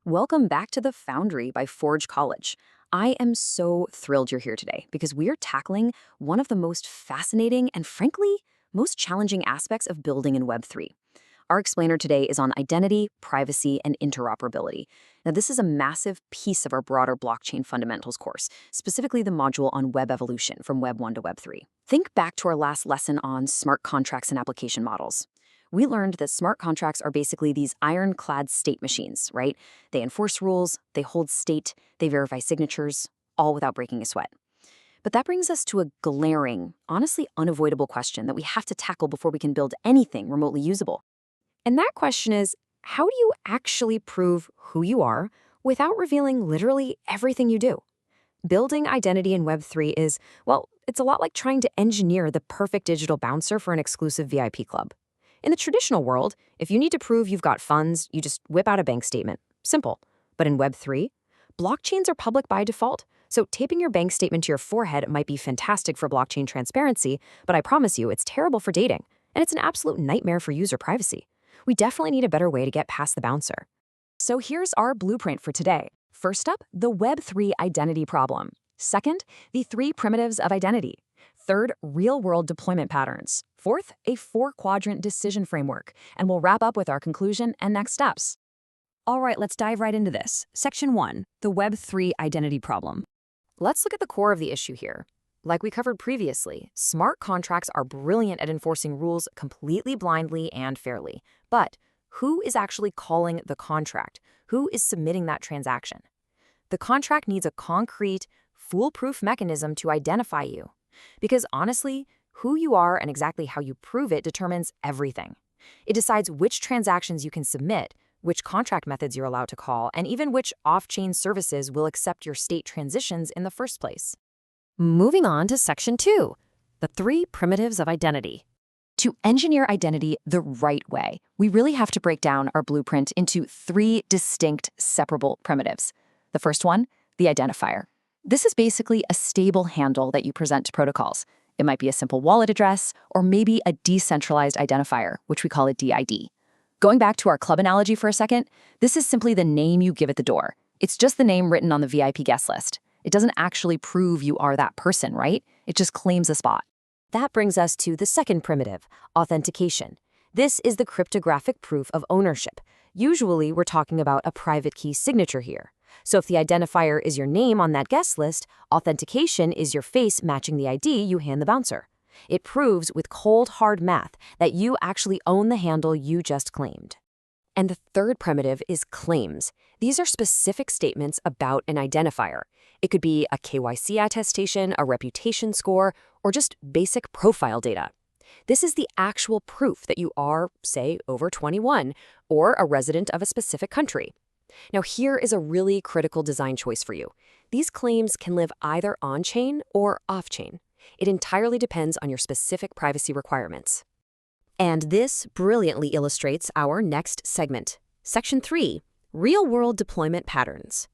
Welcome back to the Foundry by Forge College. I am so thrilled you're here today because we are tackling one of the most fascinating and, frankly, most challenging aspects of building in Web3. Our explainer today is on identity, privacy, and interoperability. Now, this is a massive piece of our broader blockchain fundamentals course, specifically the module on web evolution from Web 1 to Web 3. Think back to our last lesson on smart contracts and application models. We learned that smart contracts are basically these ironclad state machines, right? They enforce rules, they hold state, they verify signatures, all without breaking a sweat. But that brings us to a glaring, honestly unavoidable question that we have to tackle before we can build anything remotely usable. And that question is, how do you actually prove who you are without revealing literally everything you do? Building identity in Web3 is, well, it's a lot like trying to engineer the perfect digital bouncer for an exclusive VIP club. In the traditional world, if you need to prove you've got funds, you just whip out a bank statement. Simple. But in Web3, blockchains are public by default, so taping your bank statement to your forehead might be fantastic for blockchain transparency, but I promise you it's terrible for dating, and it's an absolute nightmare for user privacy. We definitely need a better way to get past the bouncer. So here's our blueprint for today. First up, the Web3 identity problem. Second, the 3 primitives of identity. Third, real-world deployment patterns. Fourth, a 4-quadrant decision framework. And we'll wrap up with our conclusion and next steps. All right, let's dive right into this. Section 1, the Web3 identity problem. Let's look at the core of the issue here. Like we covered previously, smart contracts are brilliant at enforcing rules completely blindly and fairly. But who is actually calling the contract? Who is submitting that transaction? The contract needs a concrete, foolproof mechanism to identify you. Because honestly, who you are and exactly how you prove it determines everything. It decides which transactions you can submit, which contract methods you're allowed to call, and even which off-chain services will accept your state transitions in the first place. Moving on to Section 2, the 3 primitives of identity. To engineer identity the right way, we really have to break down our blueprint into 3 distinct separable primitives. The first one, the identifier. This is basically a stable handle that you present to protocols. It might be a simple wallet address, or maybe a decentralized identifier, which we call a DID. Going back to our club analogy for a second, this is simply the name you give at the door. It's just the name written on the VIP guest list. It doesn't actually prove you are that person, right? It just claims a spot. That brings us to the second primitive, authentication. This is the cryptographic proof of ownership. Usually, we're talking about a private key signature here. So if the identifier is your name on that guest list, authentication is your face matching the ID you hand the bouncer. It proves with cold, hard math that you actually own the handle you just claimed. And the third primitive is claims. These are specific statements about an identifier. It could be a KYC attestation, a reputation score, or just basic profile data. This is the actual proof that you are, say, over 21, or a resident of a specific country. Now, here is a really critical design choice for you. These claims can live either on-chain or off-chain. It entirely depends on your specific privacy requirements. And this brilliantly illustrates our next segment. Section 3, real-world deployment patterns.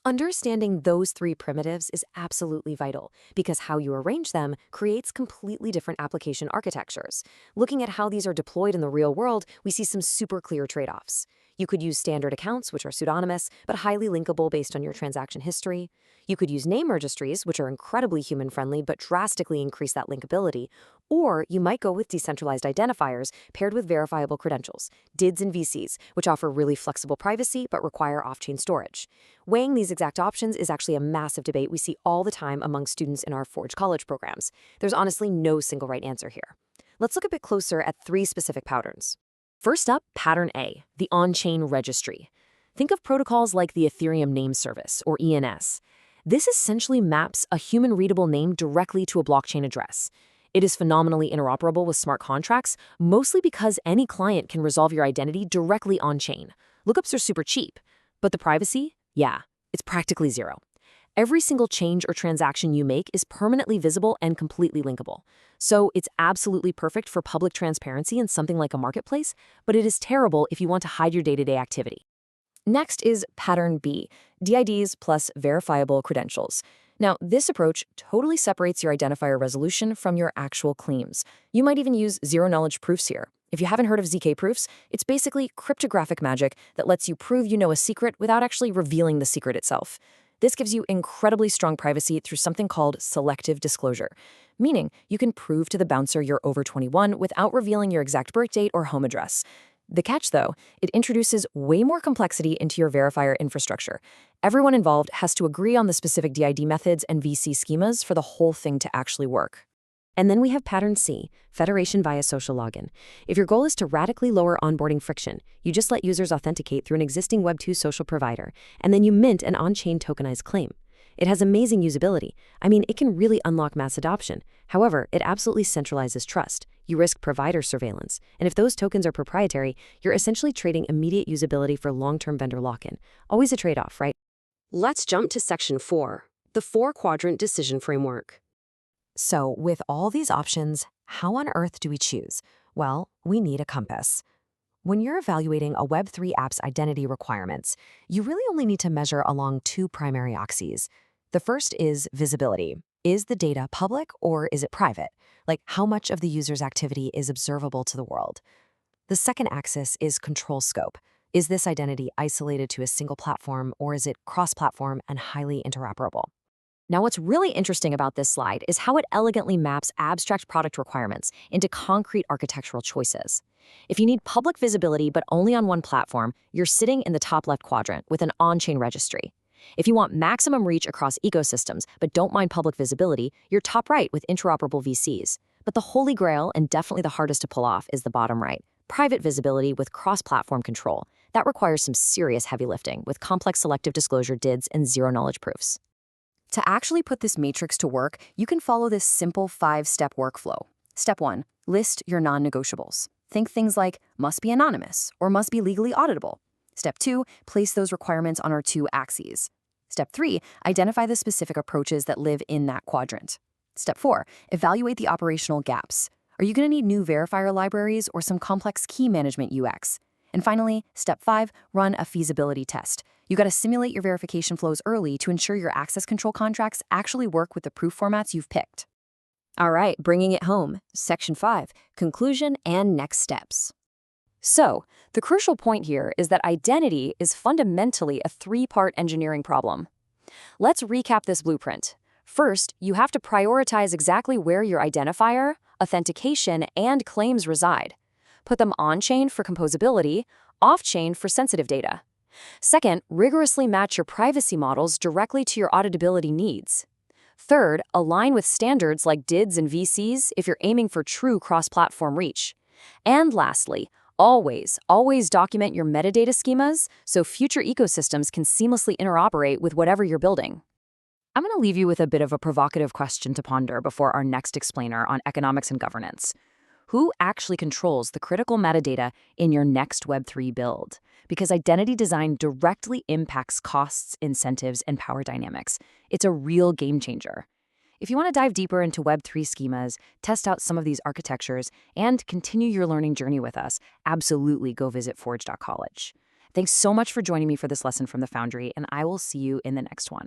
Understanding those 3 primitives is absolutely vital because how you arrange them creates completely different application architectures. Looking at how these are deployed in the real world, we see some super clear trade-offs. You could use standard accounts, which are pseudonymous, but highly linkable based on your transaction history. You could use name registries, which are incredibly human-friendly, but drastically increase that linkability. Or you might go with decentralized identifiers paired with verifiable credentials, DIDs and VCs, which offer really flexible privacy, but require off-chain storage. Weighing these exact options is actually a massive debate we see all the time among students in our Forge College programs. There's honestly no single right answer here. Let's look a bit closer at 3 specific patterns. First up, pattern A, the on-chain registry. Think of protocols like the Ethereum Name Service, or ENS. This essentially maps a human-readable name directly to a blockchain address. It is phenomenally interoperable with smart contracts, mostly because any client can resolve your identity directly on-chain. Lookups are super cheap, but the privacy? Yeah, it's practically zero. Every single change or transaction you make is permanently visible and completely linkable. So it's absolutely perfect for public transparency in something like a marketplace, but it is terrible if you want to hide your day-to-day activity. Next is pattern B, DIDs plus verifiable credentials. Now, this approach totally separates your identifier resolution from your actual claims. You might even use zero-knowledge proofs here. If you haven't heard of ZK proofs, it's basically cryptographic magic that lets you prove you know a secret without actually revealing the secret itself. This gives you incredibly strong privacy through something called selective disclosure, meaning you can prove to the bouncer you're over 21 without revealing your exact birth date or home address. The catch, though, it introduces way more complexity into your verifier infrastructure. Everyone involved has to agree on the specific DID methods and VC schemas for the whole thing to actually work. And then we have pattern C, federation via social login. If your goal is to radically lower onboarding friction, you just let users authenticate through an existing Web2 social provider, and then you mint an on-chain tokenized claim. It has amazing usability. I mean, it can really unlock mass adoption. However, it absolutely centralizes trust. You risk provider surveillance. And if those tokens are proprietary, you're essentially trading immediate usability for long-term vendor lock-in. Always a trade-off, right? Let's jump to Section 4, the 4-quadrant decision framework. So, with all these options, how on earth do we choose? Well, we need a compass. When you're evaluating a Web3 app's identity requirements, you really only need to measure along two primary axes. The first is visibility. Is the data public or is it private? Like, how much of the user's activity is observable to the world? The second axis is control scope. Is this identity isolated to a single platform or is it cross-platform and highly interoperable? Now, what's really interesting about this slide is how it elegantly maps abstract product requirements into concrete architectural choices. If you need public visibility but only on one platform, you're sitting in the top left quadrant with an on-chain registry. If you want maximum reach across ecosystems but don't mind public visibility, you're top right with interoperable VCs. But the holy grail, and definitely the hardest to pull off, is the bottom right, private visibility with cross-platform control. That requires some serious heavy lifting with complex selective disclosure DIDs and zero-knowledge proofs. To actually put this matrix to work, you can follow this simple 5-step workflow. Step 1, list your non-negotiables. Think things like must be anonymous or must be legally auditable. Step 2, place those requirements on our two axes. Step 3, identify the specific approaches that live in that quadrant. Step 4, evaluate the operational gaps. Are you going to need new verifier libraries or some complex key management UX? And finally, step 5, run a feasibility test. You got to simulate your verification flows early to ensure your access control contracts actually work with the proof formats you've picked. All right, bringing it home. Section 5, conclusion and next steps. So, the crucial point here is that identity is fundamentally a 3-part engineering problem. Let's recap this blueprint. First, you have to prioritize exactly where your identifier, authentication, and claims reside. Put them on-chain for composability, off-chain for sensitive data. Second, rigorously match your privacy models directly to your auditability needs. Third, align with standards like DIDs and VCs if you're aiming for true cross-platform reach. And lastly, always document your metadata schemas so future ecosystems can seamlessly interoperate with whatever you're building. I'm going to leave you with a bit of a provocative question to ponder before our next explainer on economics and governance. Who actually controls the critical metadata in your next Web3 build? Because identity design directly impacts costs, incentives, and power dynamics. It's a real game changer. If you want to dive deeper into Web3 schemas, test out some of these architectures, and continue your learning journey with us, absolutely go visit forge.college. Thanks so much for joining me for this lesson from the Foundry, and I will see you in the next one.